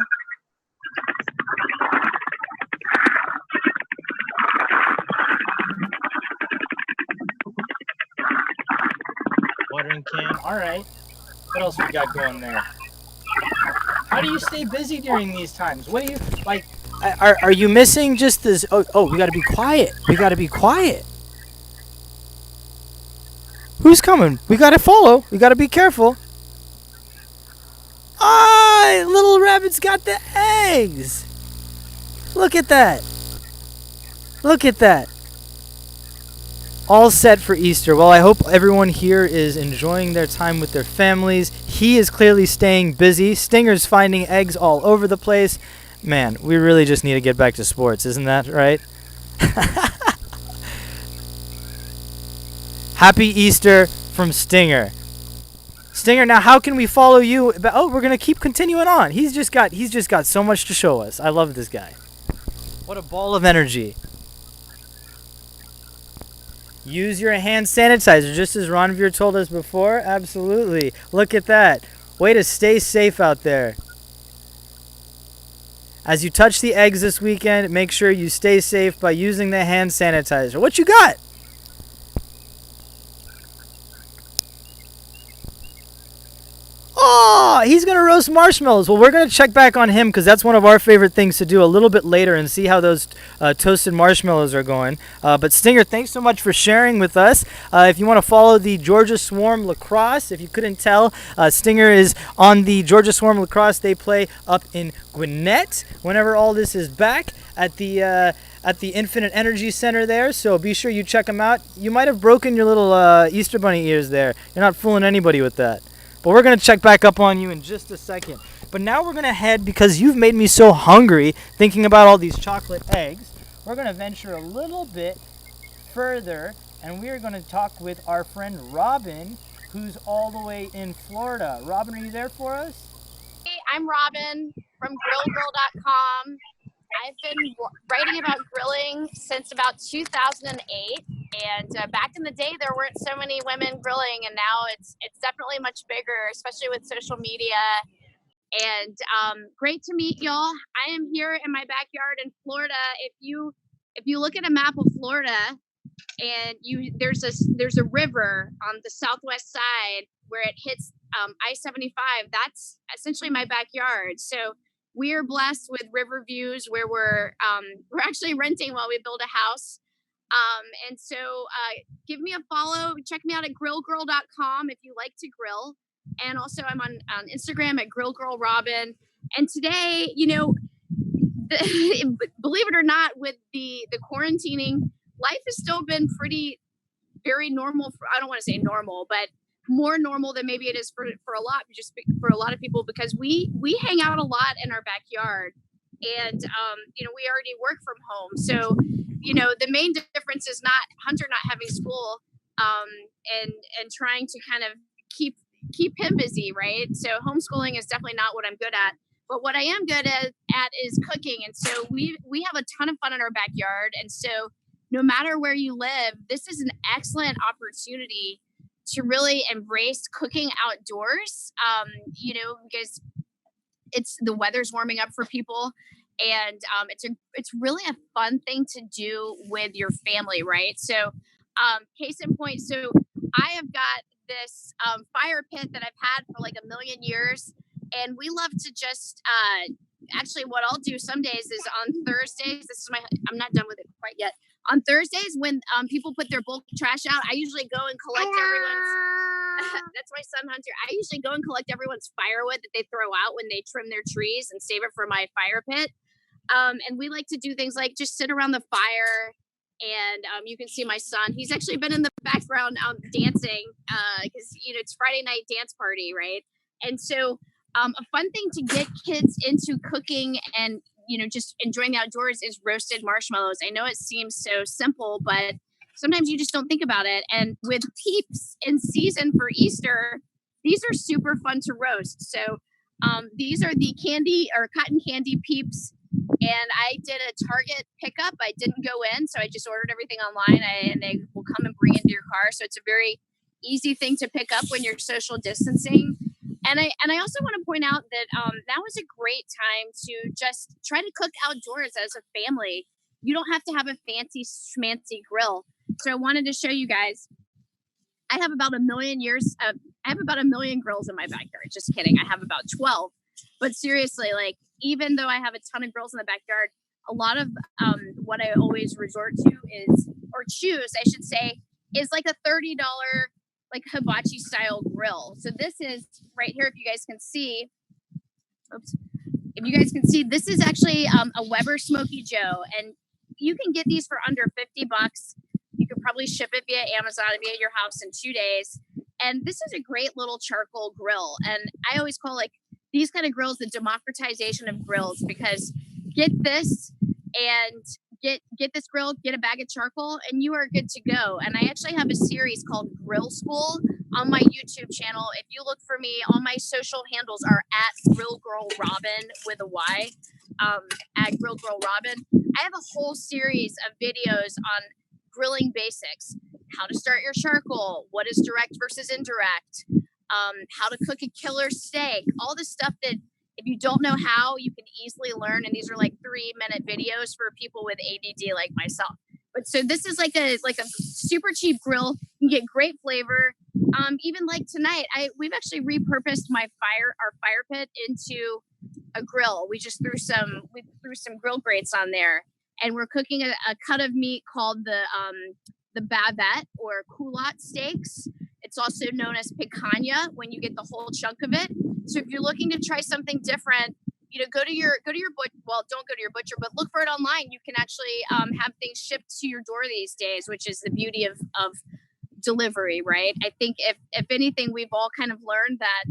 Watering can. All right. What else we got going there? How do you stay busy during these times? What do you, like, Are you missing just this? Oh, we got to be quiet. We got to be quiet. Who's coming? We got to follow. We got to be careful. Ah, little rabbit's got the eggs. Look at that. Look at that. All set for Easter. Well, I hope everyone here is enjoying their time with their families. He is clearly staying busy. Stinger's finding eggs all over the place. Man, we really just need to get back to sports, isn't that right? Happy Easter from Stinger. Stinger, now how can we follow you? Oh, we're gonna keep continuing on. He's just got so much to show us. I love this guy. What a ball of energy. Use your hand sanitizer, just as Ronvier told us before. Absolutely. Look at that. Way to stay safe out there. As you touch the eggs this weekend, make sure you stay safe by using the hand sanitizer. What you got? Oh, he's going to roast marshmallows. Well, we're going to check back on him because that's one of our favorite things to do a little bit later and see how those toasted marshmallows are going. But Stinger, thanks so much for sharing with us. If you want to follow the Georgia Swarm Lacrosse, if you couldn't tell, Stinger is on the Georgia Swarm Lacrosse. They play up in Gwinnett whenever all this is back at the Infinite Energy Center there, so be sure you check them out. You might have broken your little Easter Bunny ears there. You're not fooling anybody with that. But we're going to check back up on you in just a second. But now we're going to head, because you've made me so hungry thinking about all these chocolate eggs, we're going to venture a little bit further, and we are going to talk with our friend Robin, who's all the way in Florida. Robin, are you there for us? Hey, I'm Robin from grillgirl.com. I've been writing about grilling since about 2008, and back in the day there weren't so many women grilling, and now it's definitely much bigger, especially with social media. And great to meet y'all. I am here in my backyard in Florida. If you look at a map of Florida, and there's a river on the southwest side where it hits I-75. That's essentially my backyard. So we are blessed with river views where we're actually renting while we build a house. And so give me a follow. Check me out at grillgirl.com if you like to grill. And also I'm on Instagram at grillgirlrobin. And today, believe it or not, with the quarantining, life has still been very normal. I don't want to say normal, but more normal than maybe it is for a lot of people, because we hang out a lot in our backyard, and we already work from home. So the main difference is not Hunter not having school, and trying to kind of keep him busy, right? So homeschooling is definitely not what I'm good at. But what I am good at is cooking. And so we have a ton of fun in our backyard. And so no matter where you live, this is an excellent opportunity to really embrace cooking outdoors, because the weather's warming up for people. And it's really a fun thing to do with your family, right? So case in point, so I have got this fire pit that I've had for like a million years. And we love to just, actually what I'll do some days is on Thursdays, I'm not done with it quite yet. On Thursdays, when people put their bulk trash out, I usually go and collect everyone's, that's my son Hunter. I usually go and collect everyone's firewood that they throw out when they trim their trees and save it for my fire pit. And we like to do things like just sit around the fire. And you can see my son. He's actually been in the background dancing because, it's Friday night dance party, right? And so a fun thing to get kids into cooking and, just enjoying the outdoors is roasted marshmallows. I know it seems so simple, but sometimes you just don't think about it. And with Peeps in season for Easter, these are super fun to roast. So these are the candy or cotton candy Peeps. And I did a Target pickup. I didn't go in, so I just ordered everything online, and they will come and bring it into your car. So it's a very easy thing to pick up when you're social distancing. And I also want to point out that that was a great time to just try to cook outdoors as a family. You don't have to have a fancy schmancy grill. So I wanted to show you guys. I have about a million grills in my backyard. Just kidding. I have about 12. But seriously, like, even though I have a ton of grills in the backyard, a lot of what I always resort to is, or choose, I should say, is like a $30 like hibachi style grill. So this is right here, if you guys can see. Oops. If you guys can see, this is actually a Weber Smoky Joe, and you can get these for under $50. You could probably ship it via Amazon via your house in 2 days. And this is a great little charcoal grill. And I always call like these kind of grills the democratization of grills, because get this and get this grill, get a bag of charcoal, and you are good to go. And I actually have a series called Grill School on my YouTube channel. If you look for me, all my social handles are at Grill Girl Robin with a Y, at Grill Girl Robin. I have a whole series of videos on grilling basics, how to start your charcoal, what is direct versus indirect, how to cook a killer steak, all this stuff that if you don't know how, you can easily learn. And these are like 3-minute videos for people with ADD like myself. But so this is like a super cheap grill. You can get great flavor. Even like tonight, we've actually repurposed our fire pit into a grill. We threw some grill grates on there, and we're cooking a cut of meat called the bavette or culotte steaks. It's also known as picanha when you get the whole chunk of it. So if you're looking to try something different, go to your butcher. Well, don't go to your butcher, but look for it online. You can actually have things shipped to your door these days, which is the beauty of delivery, right? I think if anything, we've all kind of learned that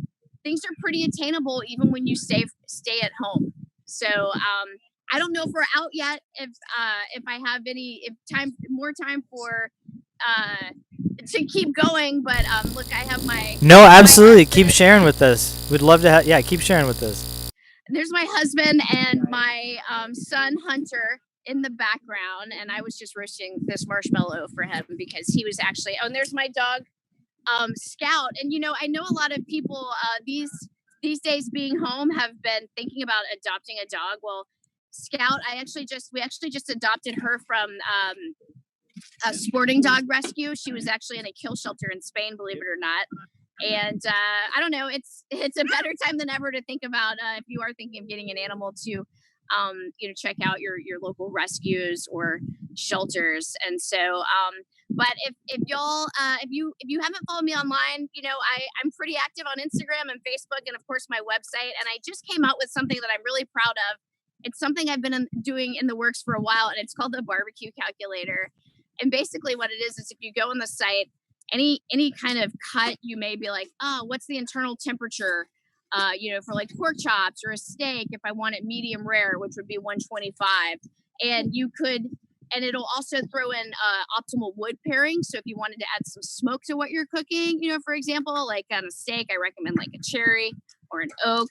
things are pretty attainable even when you stay at home. So I don't know if we're out yet. If I have more time for to keep going, but look, I have my No, absolutely. Keep sharing with us. We'd love to keep sharing with us. There's my husband and my son Hunter in the background, and I was just roasting this marshmallow for him because he was actually. Oh, and there's my dog Scout. And I know a lot of people these days being home have been thinking about adopting a dog. Well, Scout, we actually just adopted her from a sporting dog rescue. She was actually in a kill shelter in Spain, believe it or not. And I don't know, it's a better time than ever to think about if you are thinking of getting an animal to check out your local rescues or shelters. And so but if y'all if you haven't followed me online, I'm pretty active on Instagram and Facebook, and of course my website. And I just came out with something that I'm really proud of. It's something I've been doing in the works for a while, and it's called the barbecue calculator. And basically what it is if you go on the site, any kind of cut, you may be like, oh, what's the internal temperature, for like pork chops or a steak, if I want it medium rare, which would be 125. And it'll also throw in optimal wood pairing. So if you wanted to add some smoke to what you're cooking, for example, like on a steak, I recommend like a cherry or an oak,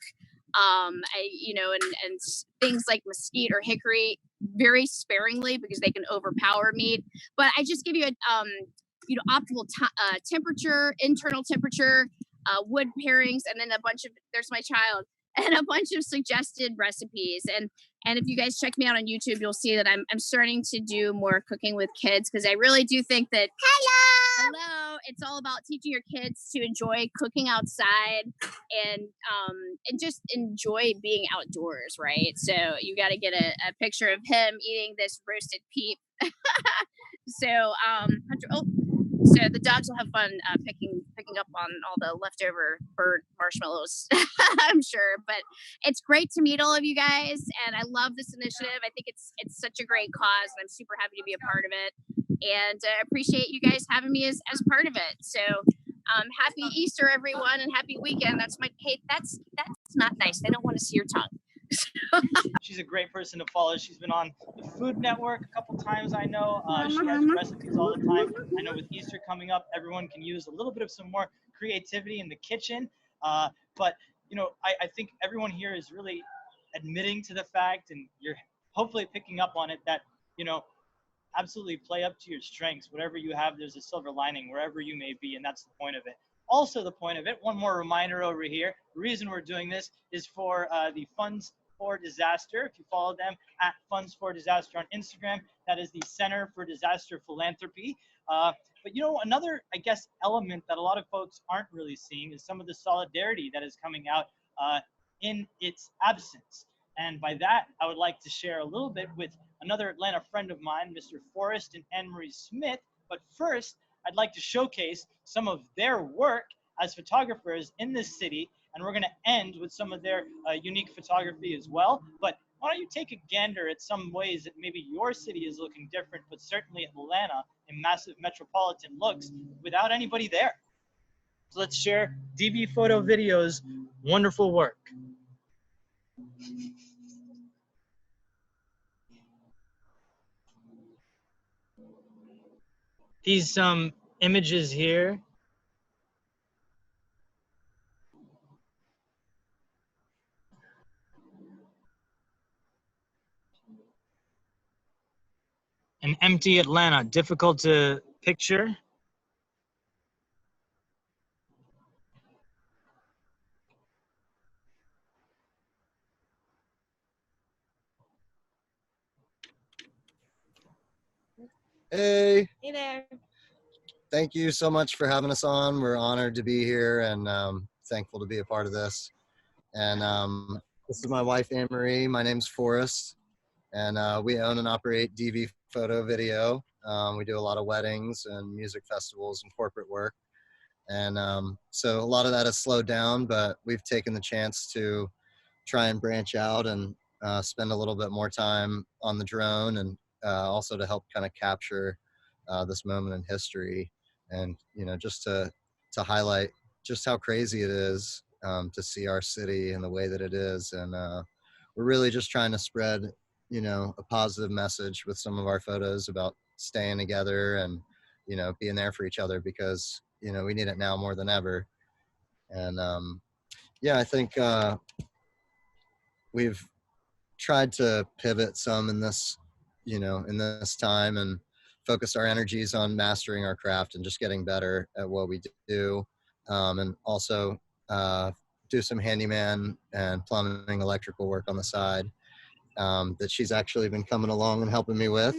and things like mesquite or hickory very sparingly because they can overpower meat. But I just give you a optimal temperature, internal temperature, wood pairings, and then there's my child, and a bunch of suggested recipes. And if you guys check me out on YouTube, you'll see that I'm starting to do more cooking with kids, because I really do think that hello, it's all about teaching your kids to enjoy cooking outside and just enjoy being outdoors, right? So you got to get a picture of him eating this roasted peep. So so the dogs will have fun picking up on all the leftover bird marshmallows, I'm sure. But it's great to meet all of you guys, and I love this initiative. I think it's such a great cause, and I'm super happy to be a part of it. And appreciate you guys having me as part of it. So happy Easter, everyone, and happy weekend. That's not nice. They don't want to see your tongue. She's a great person to follow. She's been on the Food Network a couple times, I know. She has recipes all the time. I know with Easter coming up, everyone can use a little bit of some more creativity in the kitchen. But I think everyone here is really admitting to the fact, and you're hopefully picking up on it, that absolutely play up to your strengths. Whatever you have, there's a silver lining wherever you may be, and that's the point of it. Also, the point of it, one more reminder over here, the reason we're doing this is for the Funds for Disaster. If you follow them at Funds for Disaster on Instagram, that is the Center for Disaster Philanthropy. But another, I guess, element that a lot of folks aren't really seeing is some of the solidarity that is coming out in its absence. And by that, I would like to share a little bit with another Atlanta friend of mine, Mr. Forrest and Anne-Marie Smith. But first, I'd like to showcase some of their work as photographers in this city, and we're going to end with some of their unique photography as well. But why don't you take a gander at some ways that maybe your city is looking different, but certainly Atlanta in massive metropolitan looks without anybody there. So let's share DV Photo Video's wonderful work. These images here an empty Atlanta, difficult to picture. Hey. Hey there. Thank you so much for having us on. We're honored to be here and thankful to be a part of this. And this is my wife, Anne-Marie. My name's Forrest. And we own and operate DV Photo Video. We do a lot of weddings and music festivals and corporate work. And so a lot of that has slowed down, but we've taken the chance to try and branch out and spend a little bit more time on the drone, and also to help kind of capture this moment in history, and just to highlight just how crazy it is to see our city in the way that it is. And we're really just trying to spread a positive message with some of our photos about staying together and being there for each other, because we need it now more than ever. And yeah, I think we've tried to pivot some in this in this time, and focus our energies on mastering our craft and just getting better at what we do, and also do some handyman and plumbing, electrical work on the side that she's actually been coming along and helping me with.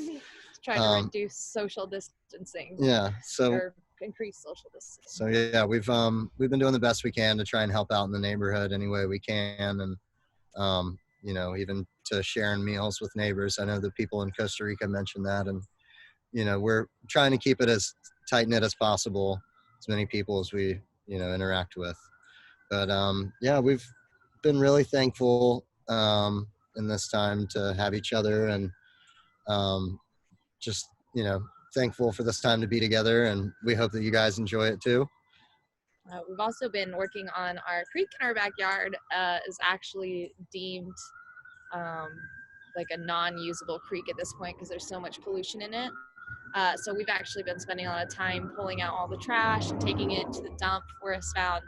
Trying to reduce social distancing. Yeah, so or increase social distancing. So yeah, we've been doing the best we can to try and help out in the neighborhood any way we can, and even to sharing meals with neighbors. I know the people in Costa Rica mentioned that, and we're trying to keep it as tight knit as possible, as many people as we interact with. But yeah, we've been really thankful in this time to have each other, and just thankful for this time to be together, and we hope that you guys enjoy it too. We've also been working on our creek in our backyard. Is actually deemed like a non-usable creek at this point because there's so much pollution in it. So we've actually been spending a lot of time pulling out all the trash and taking it to the dump. Forrest found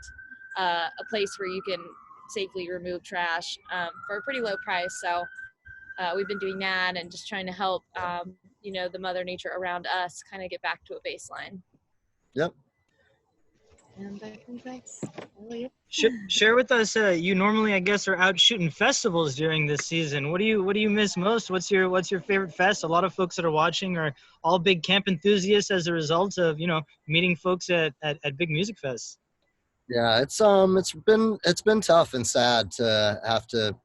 a place where you can safely remove trash for a pretty low price. So we've been doing that and just trying to help the mother nature around us kind of get back to a baseline. Yep. And I think that's really it. Share with us. You normally, I guess, are out shooting festivals during this season. What do you miss most? What's your favorite fest? A lot of folks that are watching are all big camp enthusiasts as a result of meeting folks at big music fests. Yeah, it's been tough and sad to have to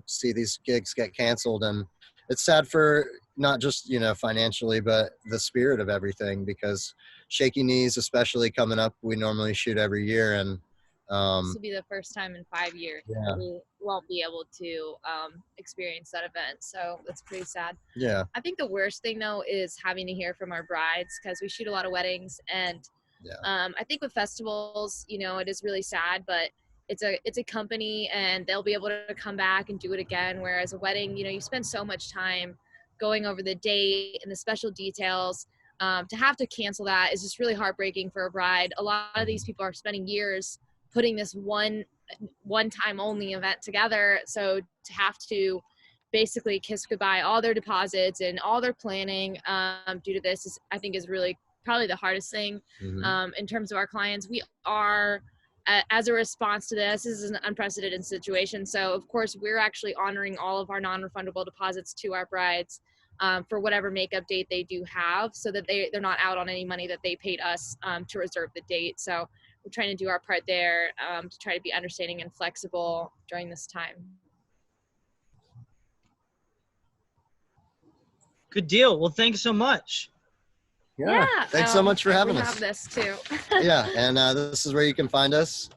see these gigs get canceled, and it's sad for not just financially, but the spirit of everything, because Shaky Knees, especially coming up, we normally shoot every year, and this will be the first time in 5 years yeah. that we won't be able to experience that event, so that's pretty sad. Yeah, I think the worst thing though is having to hear from our brides, because we shoot a lot of weddings, and I think with festivals, it is really sad, but it's a company and they'll be able to come back and do it again. Whereas a wedding, you spend so much time going over the date and the special details. To have to cancel that is just really heartbreaking for a bride. A lot of these people are spending years putting this one time only event together. So to have to basically kiss goodbye all their deposits and all their planning due to this I think is really probably the hardest thing. In terms of our clients. We are, as a response to this is an unprecedented situation. So of course we're actually honoring all of our non-refundable deposits to our brides for whatever makeup date they do have, so that they're not out on any money that they paid us to reserve the date. So we're trying to do our part there to try to be understanding and flexible during this time. Good deal. Well, thanks so much. Yeah. Thanks so much for having we us. have this too. Yeah, and this is where you can find us.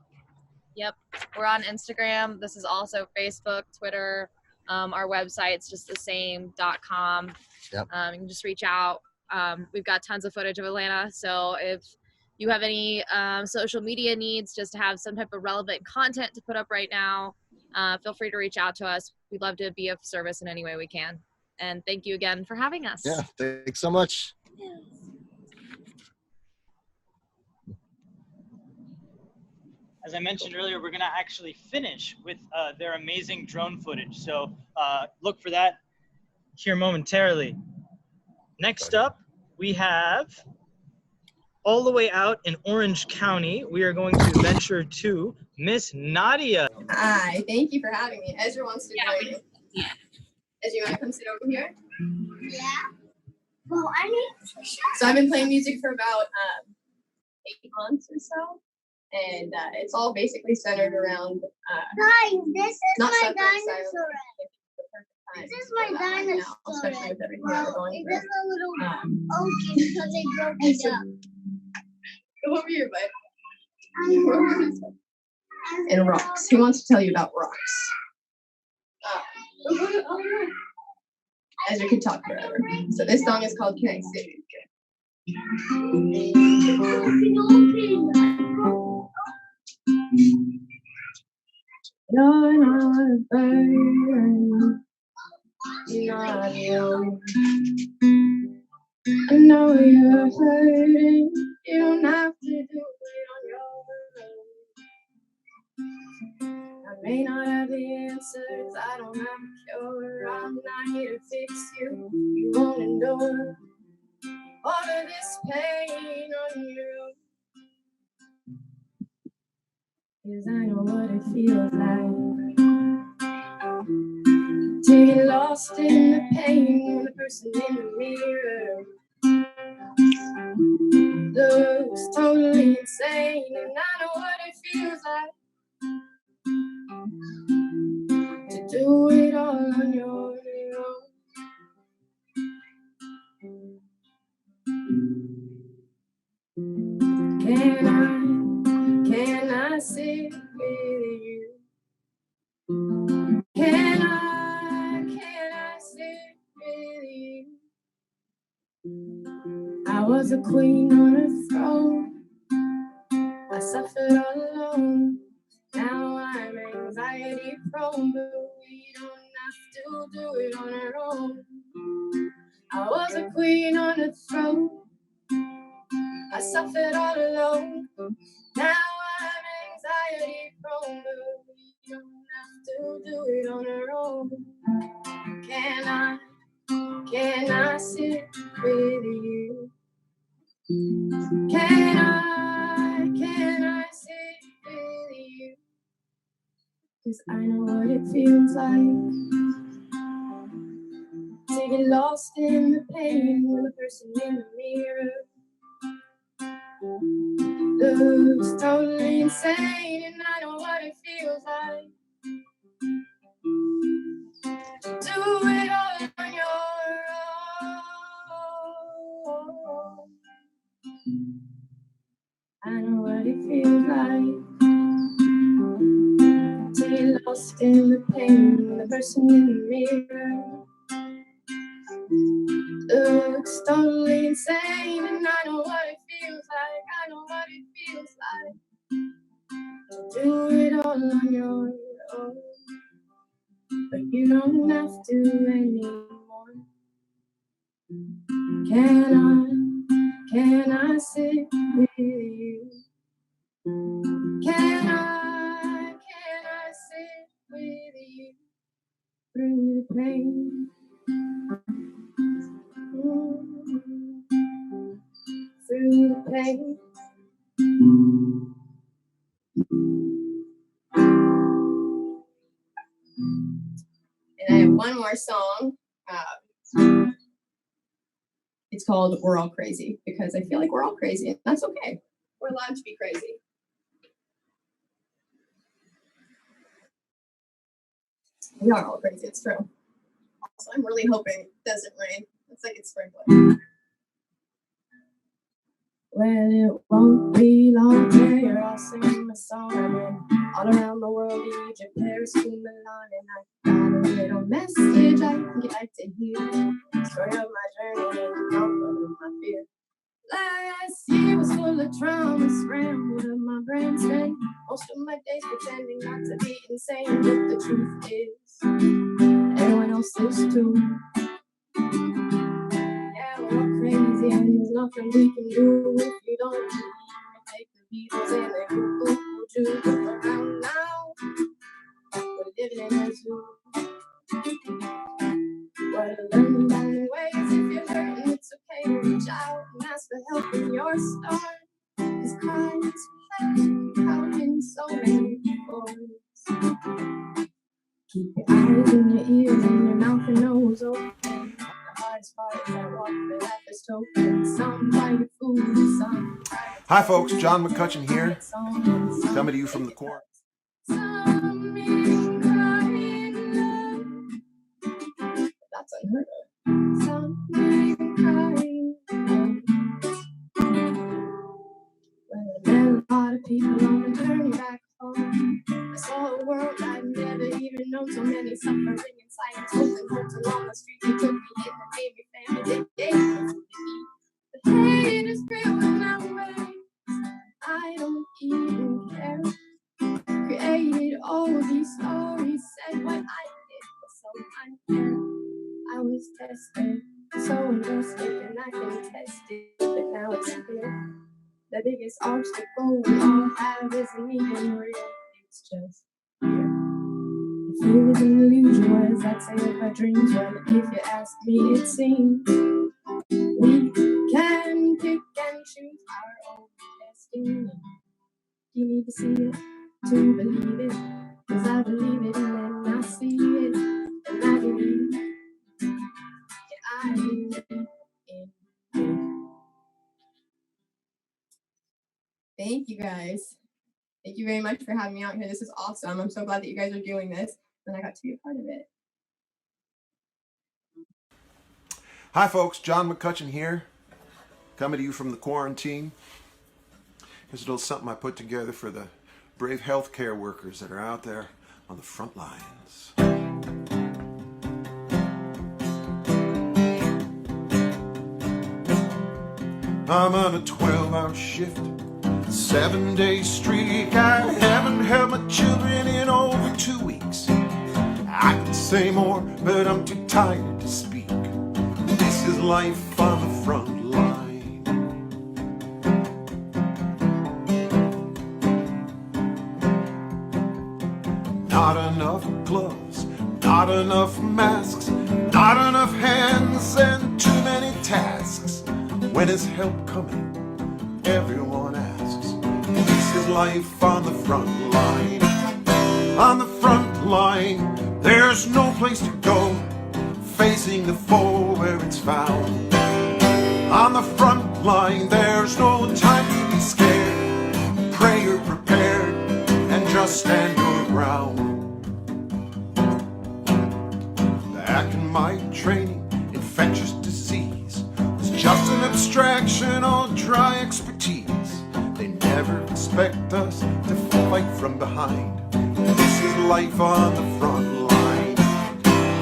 Yep, we're on Instagram. This is also Facebook, Twitter. Our website's just the same .com. Yep. You can just reach out. We've got tons of footage of Atlanta, so if you have any social media needs, just to have some type of relevant content to put up right now, feel free to reach out to us. We'd love to be of service in any way we can. And thank you again for having us. Yeah, thanks so much. As I mentioned earlier, we're going to actually finish with their amazing drone footage. So look for that here momentarily. Next up, we have all the way out in Orange County, we are going to venture to Miss Nadia. Hi, thank you for having me. Ezra wants to join you. Ezra, you want to come sit over here? Yeah. Well, I need to So I've been playing music for about 8 months or so, and it's all basically centered around. Guys, this is not my separate, dinosaur. This is my dinosaur. especially with everything that we're going It through. is a little oaky because they broke it up. Go over here, bud. And rocks. He wants to tell you about rocks. Ezra could talk forever. So this song is called Can I Sit? You're not a burden. You're not alone. I know you're hurting. You don't have to do it on your own. I may not have the answers. I don't have a cure. I'm not here to fix you. You won't endure all of this pain on your own. 'Cause I know what it feels like to get lost in the pain when the person in the mirror looks totally insane. And I know what it feels like to do it all on your own. Can I sit with you? Can I sit with you? I was a queen on a throne. I suffered all alone. Now I'm anxiety prone, but we don't have to do it on our own. I was a queen on a throne. I suffered all alone. Now I'm anxiety prone, but we don't have to do it on our own. Can I sit with you? Can I sit with you? 'Cause I know what it feels like to get lost in the pain when the person in the mirror looks totally insane. And I know what it feels like to do it all on your own. I know what it feels like to get lost in the pain when the person in the mirror looks totally insane. And I know what it feels like. I know what it feels like to do it all on your own. But you don't have to anymore. Can I sit with you? Can I sit with you through the pain? Through the pain. And I have one more song. It's called We're All Crazy, because I feel like we're all crazy, and that's okay. We're allowed to be crazy. We are all crazy, it's true. So I'm really hoping it doesn't rain. It's like it's sprinkling. Well, it won't be long till you're all singing my song. I've been all around the world, Egypt, Paris to Milan, and I got a little message I think you'd like to hear. Story of my journey and comfort of my fear. Last year was full of trauma, scrambled up my brain, spent most of my days pretending not to be insane. But the truth is, everyone else is too. Yeah, we're all crazy, and there's nothing we can do if you don't take the Beatles and the Who Jews around now. We're living in a zoo. What a learn down ways. If you're hurting, it's okay to reach out and ask for help in your storm. 'Cause crying is reflection out in so many forms. Keep your eyes and your ears and your mouth and nose open. The hardest part is that walk the life is token. Some buy your food, some. Hi folks, John McCutcheon here, coming to you from the corner. That's unheard of. Some men crying. Well, there are a lot of people on the journey back home. I saw a world I'd never even known. So many suffering in silence, holding homes along the street. They took me in and gave me family. They gave me food to eat. The hate is real in that way. I don't even care. Created all these stories, said what I did was so unfair. I was tested, so invested, and I can test it, but now it's clear. The biggest obstacle we all have isn't even real, it's just fear. If fear was an illusion, what does that say about dreams? Well, if you ask me, it seems we can pick and choose our own destiny. You need to see it to believe it, 'cause I believe it and then I see it, and I believe it. Yeah, I believe in it. Thank you guys. Thank you very much for having me out here. This is awesome. I'm so glad that you guys are doing this and I got to be a part of it. Hi folks, John McCutcheon here, coming to you from the quarantine. Here's a little something I put together for the brave healthcare workers that are out there on the front lines. I'm on a 12-hour shift, 7-day streak. I haven't held my children in over 2 weeks. I could say more, but I'm too tired to speak. This is life on the front line. Not enough gloves, not enough masks, not enough hands, and too many tasks. When is help coming? Everyone asks. This is life on the front line. On the front line, there's no place to go, facing the foe where it's found. On the front line, there's no time to be scared. Pray you're prepared and just stand your ground. Back in my training, infectious disease was just an abstraction or dry expertise. They never expect us to fight from behind. This is life on the front line.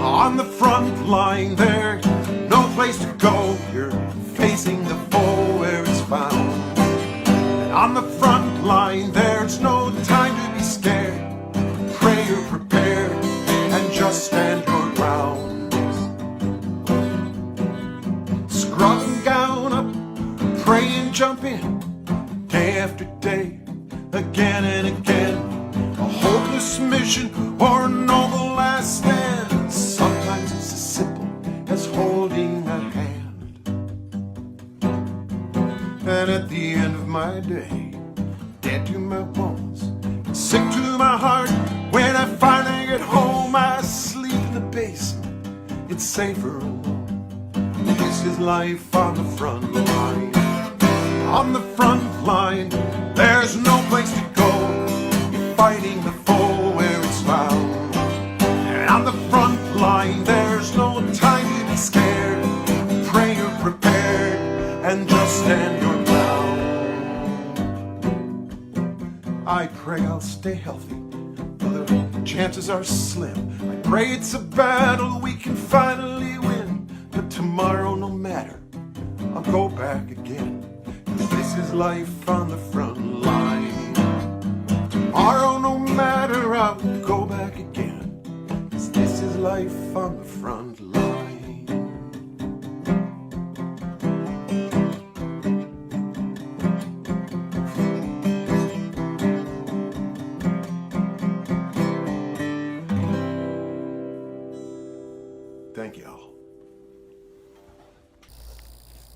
On the front line, there's no place to go. You're facing the foe where it's found. And on the front line, there's no time to be scared. Pray you're prepared and just stand your ground. Scrub and gown up, pray and jump in, day after day, again and again. A hopeless mission or a noble last stand. Sometimes it's as simple as holding a hand. And at the end of my day, dead to my bones, sick to my heart, when I finally get home, I sleep in the basement. It's safer alone. This is life on the front line. On the front line, there's no place to go. You're fighting the foe where it's found. And on the front line, there's no time to be scared. I pray I'll stay healthy, but the chances are slim. I pray it's a battle we can finally win, but tomorrow, no matter, I'll go back again. 'Cause this is life on the front line. Tomorrow, no matter, I'll go back again. 'Cause this is life on the front line. Thank you all.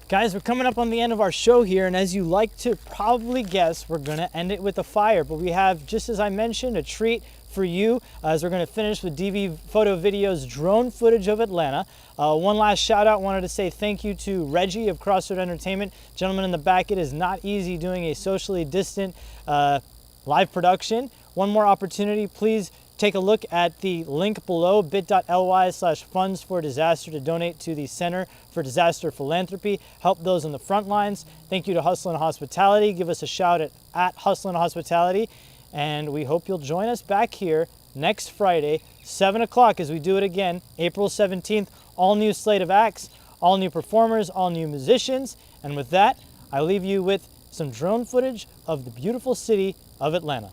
Guys, we're coming up on the end of our show here, and as you like to probably guess, we're going to end it with a fire. But we have, just as I mentioned, a treat for you as we're going to finish with DV Photo Video's drone footage of Atlanta. One last shout out, wanted to say thank you to Reggie of Crossroad Entertainment. Gentlemen in the back, it is not easy doing a socially distant live production. One more opportunity, please take a look at the link below, bit.ly/funds for disaster, to donate to the Center for Disaster Philanthropy. Help those on the front lines. Thank you to Hustle and Hospitality. Give us a shout at Hustle and Hospitality. And we hope you'll join us back here next Friday, 7 o'clock, as we do it again, April 17th. All new slate of acts, all new performers, all new musicians. And with that, I leave you with some drone footage of the beautiful city of Atlanta.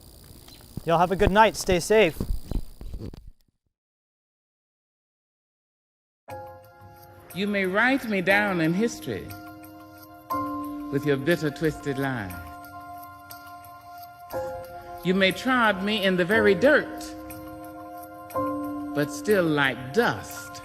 Y'all have a good night. Stay safe. You may write me down in history with your bitter, twisted lie. You may trod me in the very dirt, but still like dust